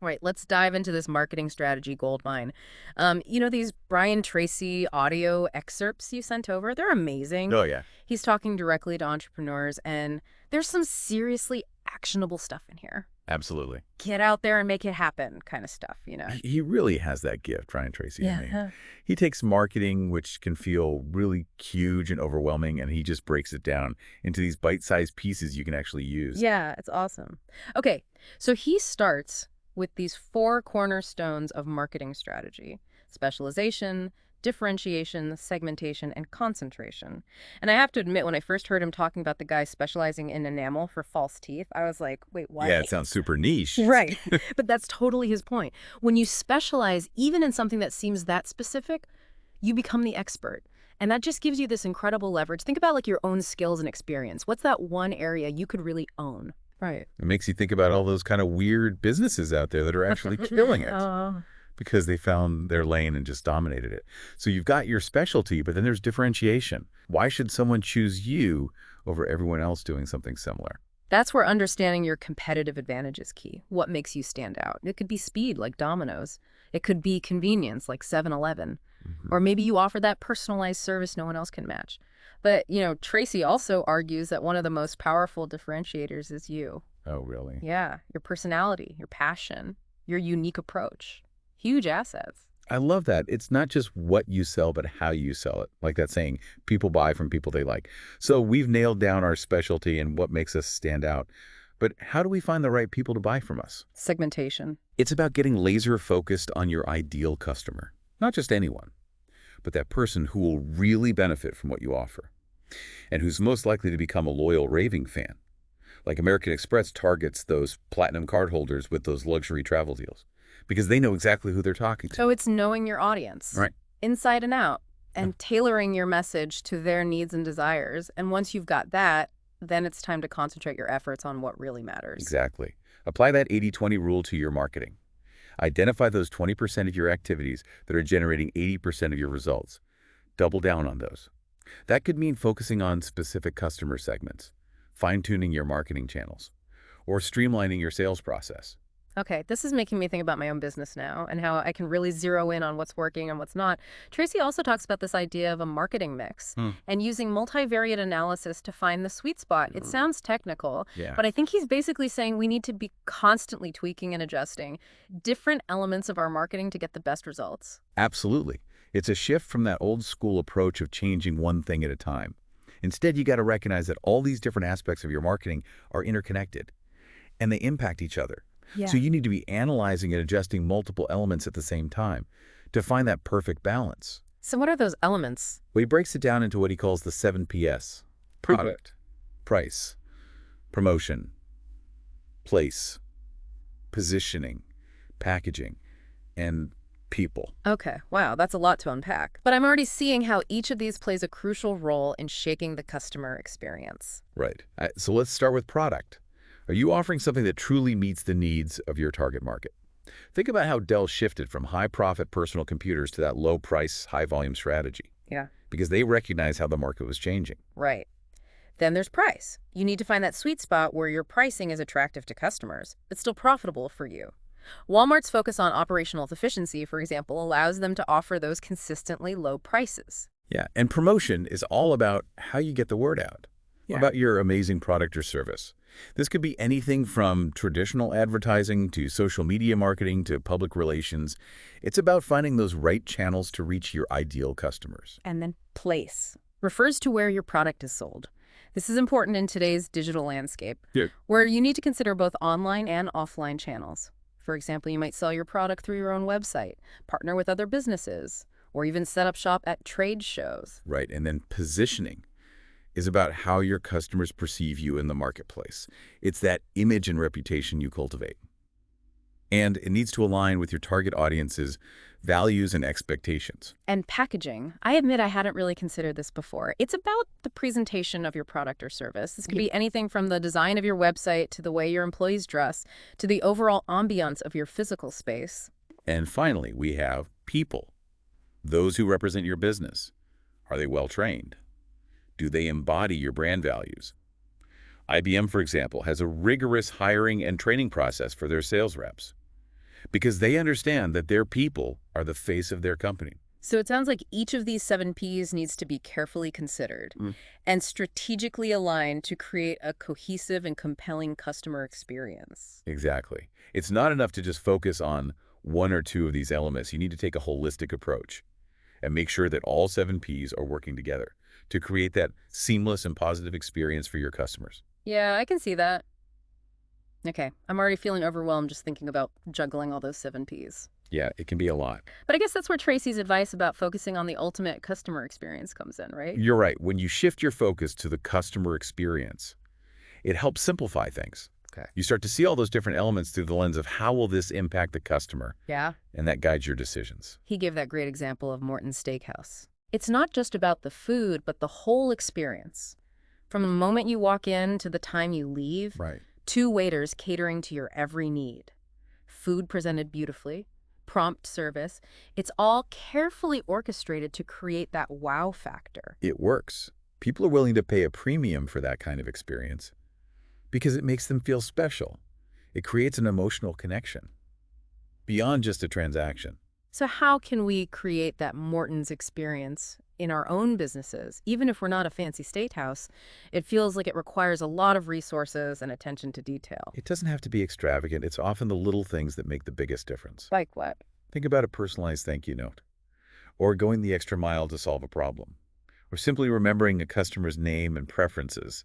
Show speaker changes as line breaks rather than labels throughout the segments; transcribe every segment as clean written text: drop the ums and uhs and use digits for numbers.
Right, let's dive into this marketing strategy goldmine. These Brian Tracy audio excerpts you sent over, they're amazing.
Oh, yeah.
He's talking directly to entrepreneurs, and there's some seriously actionable stuff in here.
Absolutely.
Get out there and make it happen kind of stuff.
He really has that gift, Brian Tracy. I mean,
Yeah.
he takes marketing, which can feel really huge and overwhelming, and he just breaks it down into these bite-sized pieces you can actually use.
Yeah, it's awesome. Okay, so he starts with these four cornerstones of marketing strategy: specialization, differentiation, segmentation, and concentration. And I have to admit, when I first heard him talking about the guy specializing in enamel for false teeth, I was like, wait, what?
Yeah, it sounds super niche.
Right. But that's totally his point. When you specialize, even in something that seems that specific, you become the expert. And that just gives you this incredible leverage. Think about like your own skills and experience. What's that one area you could really own? Right.
It makes you think about all those kind of weird businesses out there that are actually killing it
Oh,
because they found their lane and just dominated it. So you've got your specialty, but then there's differentiation. Why should someone choose you over everyone else doing something similar?
that's where understanding your competitive advantage is key. What makes you stand out? It could be speed, like Domino's. It could be convenience, like 7-Eleven.
Mhm.
Or maybe you offer that personalized service no one else can match. But Tracy also argues that one of the most powerful differentiators is you.
Oh, really?
Yeah, your personality, your passion, your unique approach. Huge assets.
I love that. It's not just what you sell, but how you sell it. Like that saying, people buy from people they like. So we've nailed down our specialty and what makes us stand out. But how do we find the right people to buy from us?
Segmentation.
It's about getting laser focused on your ideal customer. Not just anyone, but that person who will really benefit from what you offer and who's most likely to become a loyal raving fan. Like American Express targets those platinum card holders with those luxury travel deals because they know exactly who they're talking to.
So it's knowing your audience,
Right.
inside and out,
Yeah.
and tailoring your message to their needs and desires. And once you've got that, then it's time to concentrate your efforts on what really matters.
Exactly. Apply that 80-20 rule to your marketing. Identify those 20% of your activities that are generating 80% of your results. Double down on those. That could mean focusing on specific customer segments, fine-tuning your marketing channels, or streamlining your sales process.
Okay, this is making me think about my own business now and how I can really zero in on what's working and what's not. Tracy also talks about this idea of a marketing mix
Hmm.
and using multivariate analysis to find the sweet spot. It sounds technical,
Yeah.
but I think he's basically saying we need to be constantly tweaking and adjusting different elements of our marketing to get the best results.
Absolutely. It's a shift from that old school approach of changing one thing at a time. Instead, you got to recognize that all these different aspects of your marketing are interconnected and they impact each other.
Yeah.
So you need to be analyzing and adjusting multiple elements at the same time to find that perfect balance.
So what are those elements?
Well, he breaks it down into what he calls the 7 Ps: product, price, promotion, place, positioning, packaging, and people.
Okay, wow, that's a lot to unpack. But I'm already seeing how each of these plays a crucial role in shaping the customer experience.
Right. So let's start with product. Are you offering something that truly meets the needs of your target market? Think about how Dell shifted from high-profit personal computers to that low-price, high-volume strategy,
Yeah.
because they recognized how the market was changing.
Right. Then there's price. You need to find that sweet spot where your pricing is attractive to customers, but still profitable for you. Walmart's focus on operational efficiency, for example, allows them to offer those consistently low prices.
Yeah, and promotion is all about how you get the word out about your amazing product or service. This could be anything from traditional advertising to social media marketing to public relations. It's about finding those right channels to reach your ideal customers.
And then place refers to where your product is sold. This is important in today's digital landscape,
Yeah.
where you need to consider both online and offline channels. For example, you might sell your product through your own website, partner with other businesses, or even set up shop at trade shows.
Right, and then positioning is about how your customers perceive you in the marketplace. It's that image and reputation you cultivate. And it needs to align with your target audience's values and expectations.
And packaging. I admit I hadn't really considered this before. It's about the presentation of your product or service. This could be anything from the design of your website to the way your employees dress to the overall ambiance of your physical space.
And finally, we have people, those who represent your business. Are they well-trained? Do they embody your brand values? IBM, for example, has a rigorous hiring and training process for their sales reps. because they understand that their people are the face of their company.
So it sounds like each of these 7 Ps needs to be carefully considered and strategically aligned to create a cohesive and compelling customer experience.
Exactly. It's not enough to just focus on one or two of these elements. You need to take a holistic approach and make sure that all 7 Ps are working together to create that seamless and positive experience for your customers.
Yeah, I can see that. Okay, I'm already feeling overwhelmed just thinking about juggling all those 7 Ps.
Yeah, it can be a lot.
But I guess that's where Tracy's advice about focusing on the ultimate customer experience comes in, right?
You're right. When you shift your focus to the customer experience, it helps simplify things.
Okay.
You start to see all those different elements through the lens of how will this impact the customer,
Yeah.
and that guides your decisions.
He gave that great example of Morton's Steakhouse. It's not just about the food, but the whole experience. From the moment you walk in to the time you leave,
Right.
2 waiters catering to your every need. Food presented beautifully, prompt service. It's all carefully orchestrated to create that wow factor.
It works. People are willing to pay a premium for that kind of experience because it makes them feel special. It creates an emotional connection beyond just a transaction.
So how can we create that Morton's experience in our own businesses? Even if we're not a fancy steakhouse, it feels like it requires a lot of resources and attention to detail.
It doesn't have to be extravagant. It's often the little things that make the biggest difference.
Like what?
Think about a personalized thank you note, or going the extra mile to solve a problem, or simply remembering a customer's name and preferences.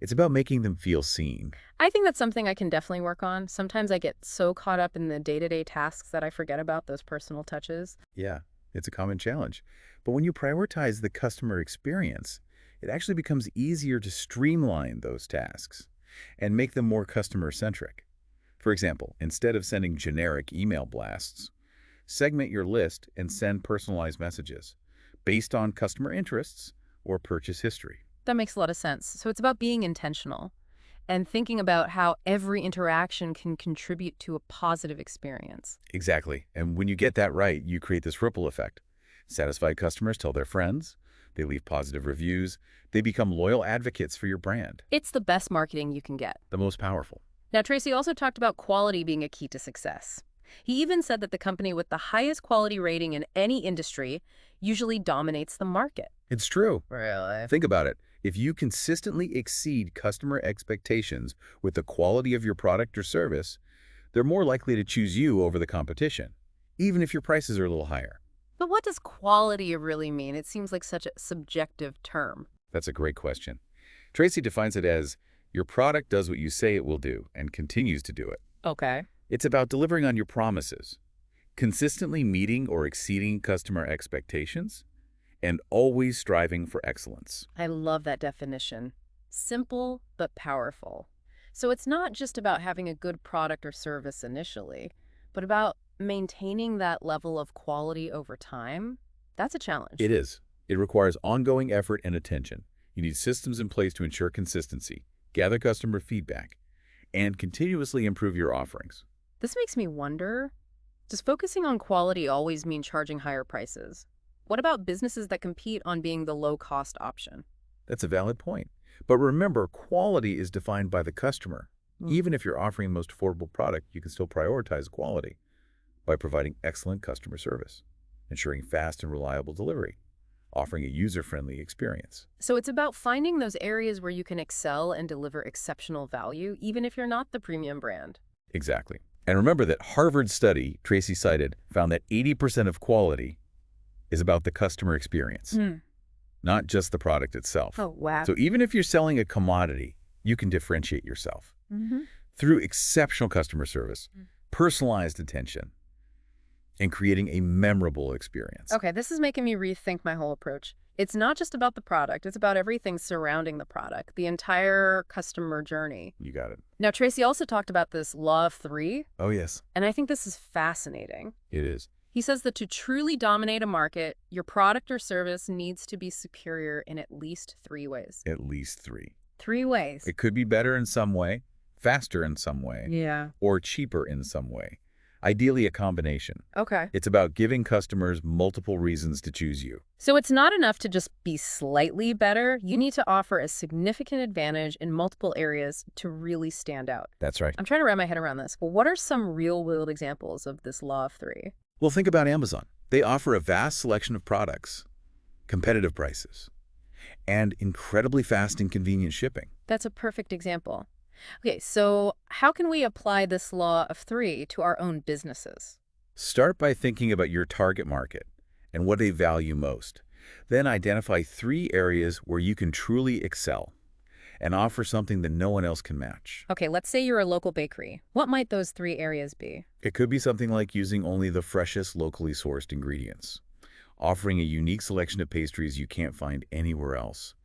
It's about making them feel seen.
I think that's something I can definitely work on. Sometimes I get so caught up in the day-to-day tasks that I forget about those personal touches.
Yeah, it's a common challenge. But when you prioritize the customer experience, it actually becomes easier to streamline those tasks and make them more customer-centric. For example, instead of sending generic email blasts, segment your list and send personalized messages based on customer interests or purchase history.
That makes a lot of sense. So it's about being intentional and thinking about how every interaction can contribute to a positive experience.
Exactly. And when you get that right, you create this ripple effect. Satisfied customers tell their friends, they leave positive reviews, they become loyal advocates for your brand.
It's the best marketing you can get.
The most powerful.
Now, Tracy also talked about quality being a key to success. He even said that the company with the highest quality rating in any industry usually dominates the market.
It's true.
Really?
Think about it. If you consistently exceed customer expectations with the quality of your product or service, they're more likely to choose you over the competition, even if your prices are a little higher.
But what does quality really mean? It seems like such a subjective term.
That's a great question. Tracy defines it as your product does what you say it will do and continues to do it.
Okay.
It's about delivering on your promises, consistently meeting or exceeding customer expectations, and always striving for excellence.
I love that definition. Simple but powerful. So it's not just about having a good product or service initially, but about maintaining that level of quality over time. That's a challenge.
It is. It requires ongoing effort and attention. You need systems in place to ensure consistency, gather customer feedback, and continuously improve your offerings.
This makes me wonder, does focusing on quality always mean charging higher prices? What about businesses that compete on being the low-cost option?
That's a valid point. But remember, quality is defined by the customer. Even if you're offering the most affordable product, you can still prioritize quality by providing excellent customer service, ensuring fast and reliable delivery, offering a user-friendly experience.
So it's about finding those areas where you can excel and deliver exceptional value, even if you're not the premium brand.
Exactly. And remember that Harvard study Tracy cited found that 80% of quality is about the customer experience, not just the product itself.
Oh, wow.
So even if you're selling a commodity, you can differentiate yourself through exceptional customer service, personalized attention, and creating a memorable experience.
Okay, this is making me rethink my whole approach. It's not just about the product, it's about everything surrounding the product, the entire customer journey.
You got it.
Now, Tracy also talked about this law of 3,
Oh, yes,
and I think this is fascinating.
it is.
He says that to truly dominate a market, your product or service needs to be superior in at least 3 ways.
At least 3.
3 ways.
It could be better in some way, faster in some way,
Yeah.
or cheaper in some way. Ideally, a combination.
Okay.
It's about giving customers multiple reasons to choose you.
So it's not enough to just be slightly better. You need to offer a significant advantage in multiple areas to really stand out.
That's right.
I'm trying to wrap my head around this. Well, what are some real-world examples of this law of three?
Well, think about Amazon. They offer a vast selection of products, competitive prices, and incredibly fast and convenient shipping.
That's a perfect example. Okay, so how can we apply this law of three to our own businesses?
Start by thinking about your target market and what they value most. Then identify 3 areas where you can truly excel and offer something that no one else can match.
Okay, let's say you're a local bakery. What might those 3 areas be?
It could be something like using only the freshest, locally sourced ingredients, offering a unique selection of pastries you can't find anywhere else,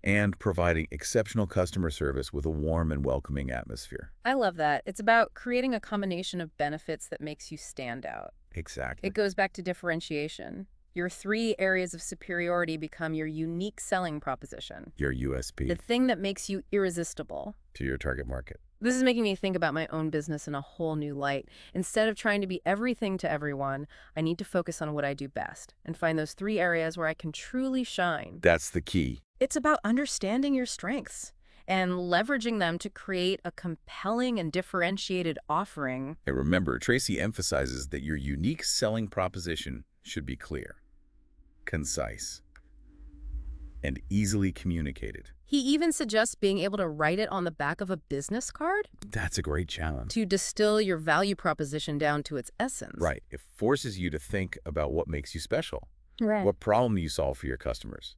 and providing exceptional customer service with a warm and welcoming atmosphere.
I love that. It's about creating a combination of benefits that makes you stand out.
Exactly.
It goes back to differentiation. Your 3 areas of superiority become your unique selling proposition,
Your USP
the thing that makes you irresistible.
to your target market.
This is making me think about my own business in a whole new light. Instead of trying to be everything to everyone, I need to focus on what I do best and find those 3 areas where I can truly shine.
That's the key.
It's about understanding your strengths and leveraging them to create a compelling and differentiated offering.
And remember, Tracy emphasizes that your unique selling proposition should be clear, concise, and easily communicated.
He even suggests being able to write it on the back of a business card
That's a great challenge.
to distill your value proposition down to its essence.
Right. It forces you to think about what makes you special,
Right.
what problem you solve for your customers,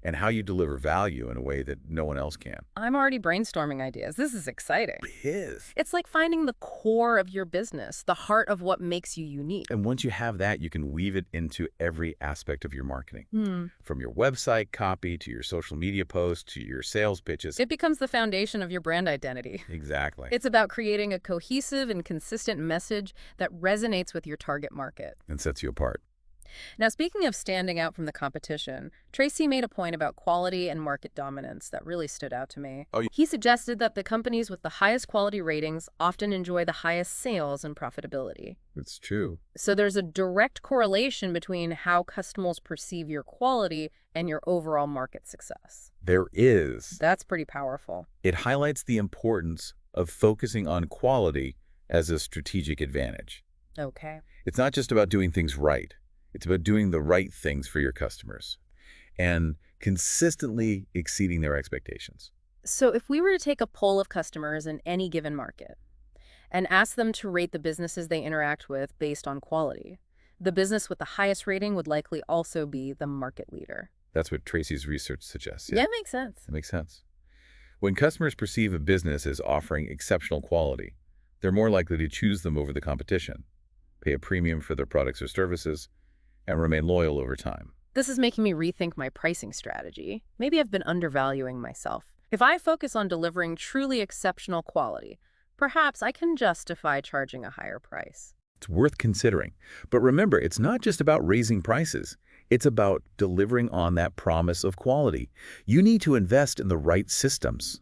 and how you deliver value in a way that no one else can.
I'm already brainstorming ideas. This is exciting.
It is.
It's like finding the core of your business, the heart of what makes you unique.
And once you have that, you can weave it into every aspect of your marketing, from your website copy to your social media posts to your sales pitches.
It becomes the foundation of your brand identity.
Exactly.
It's about creating a cohesive and consistent message that resonates with your target market.
And sets you apart.
Now, speaking of standing out from the competition, Tracy made a point about quality and market dominance that really stood out to me.
Oh, yeah.
He suggested that the companies with the highest quality ratings often enjoy the highest sales and profitability.
It's true.
So there's a direct correlation between how customers perceive your quality and your overall market success.
There is.
That's pretty powerful.
It highlights the importance of focusing on quality as a strategic advantage.
Okay.
It's not just about doing things right. It's about doing the right things for your customers and consistently exceeding their expectations.
So if we were to take a poll of customers in any given market and ask them to rate the businesses they interact with based on quality, the business with the highest rating would likely also be the market leader.
That's what Tracy's research suggests.
Yeah, it makes sense.
That makes sense. When customers perceive a business as offering exceptional quality, they're more likely to choose them over the competition, pay a premium for their products or services, and remain loyal over time.
This is making me rethink my pricing strategy. Maybe I've been undervaluing myself. If I focus on delivering truly exceptional quality, perhaps I can justify charging a higher price.
It's worth considering. But remember, it's not just about raising prices. It's about delivering on that promise of quality. You need to invest in the right systems,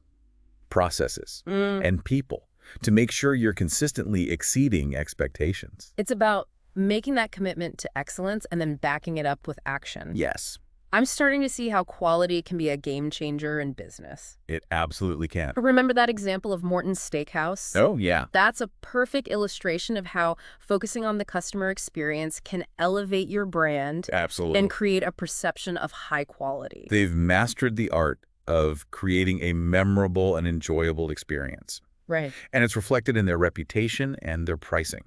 processes, and people to make sure you're consistently exceeding expectations.
It's about making that commitment to excellence and then backing it up with action.
Yes,
I'm starting to see how quality can be a game changer in business.
it absolutely can.
Remember that example of Morton's Steakhouse?
Oh, yeah.
That's a perfect illustration of how focusing on the customer experience can elevate your brand
Absolutely.
and create a perception of high quality.
They've mastered the art of creating a memorable and enjoyable experience.
Right.
And it's reflected in their reputation and their pricing.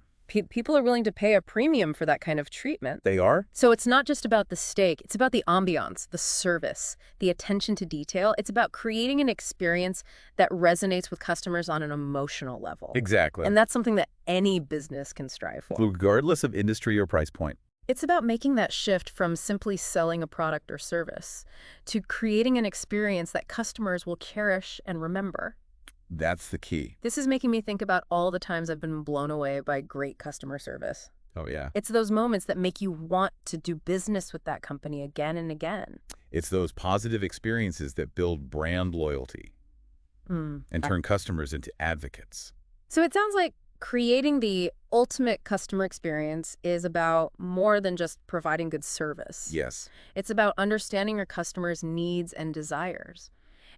People are willing to pay a premium for that kind of treatment.
They are?
So it's not just about the steak, it's about the ambiance, the service, the attention to detail. It's about creating an experience that resonates with customers on an emotional level.
Exactly.
And that's something that any business can strive for.
Regardless of industry or price point.
It's about making that shift from simply selling a product or service to creating an experience that customers will cherish and remember.
That's the key.
This is making me think about all the times I've been blown away by great customer service.
Oh, yeah.
It's those moments that make you want to do business with that company again and again.
It's those positive experiences that build brand loyalty and turn customers into advocates.
So it sounds like Creating the ultimate customer experience is about more than just providing good service.
Yes,
It's about understanding your customers' needs and desires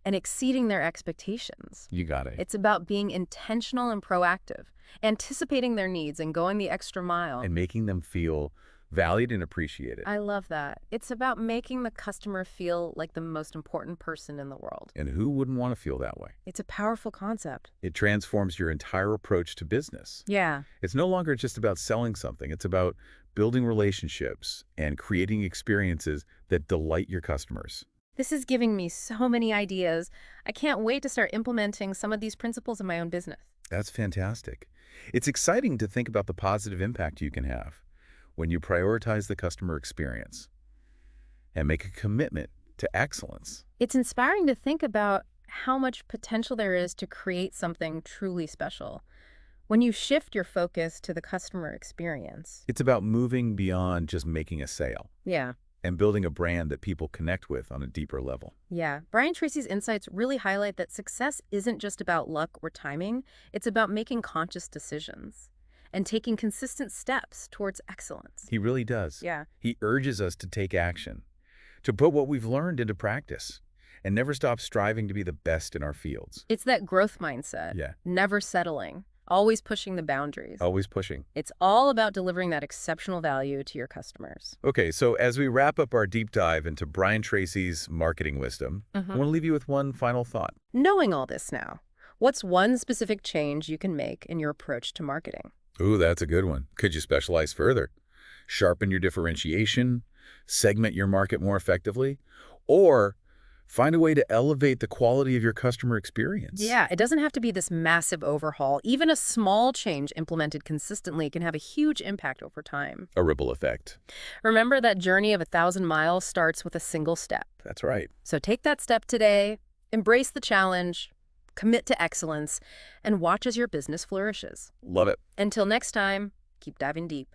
and exceeding their expectations.
you got it.
It's about being intentional and proactive, anticipating their needs and going the extra mile.
And making them feel valued and appreciated.
I love that. It's about making the customer feel like the most important person in the world.
And who wouldn't want to feel that way?
It's a powerful concept.
It transforms your entire approach to business.
Yeah.
It's no longer just about selling something. It's about building relationships and creating experiences that delight your customers.
This is giving me so many ideas. I can't wait to start implementing some of these principles in my own business.
That's fantastic. It's exciting to think about the positive impact you can have when you prioritize the customer experience and make a commitment to excellence.
It's inspiring to think about how much potential there is to create something truly special when you shift your focus to the customer experience.
It's about moving beyond just making a sale
Yeah.
and building a brand that people connect with on a deeper level.
Yeah. Brian Tracy's insights really highlight that success isn't just about luck or timing. It's about making conscious decisions and taking consistent steps towards excellence.
He really does.
Yeah.
He urges us to take action, to put what we've learned into practice, and never stop striving to be the best in our fields.
It's that growth mindset.
Yeah.
Never settling. Always pushing the boundaries.
Always pushing.
It's all about delivering that exceptional value to your customers.
Okay, so as we wrap up our deep dive into Brian Tracy's marketing wisdom, I want to leave you with one final thought.
Knowing all this now, what's one specific change you can make in your approach to marketing?
Ooh, that's a good one. Could you specialize further? Sharpen your differentiation, segment your market more effectively, or find a way to elevate the quality of your customer experience?
Yeah, it doesn't have to be this massive overhaul. Even a small change implemented consistently can have a huge impact over time.
A ripple effect.
Remember that journey of 1,000 miles starts with a single step.
That's right.
So take that step today, embrace the challenge, commit to excellence, and watch as your business flourishes.
Love it.
Until next time, keep diving deep.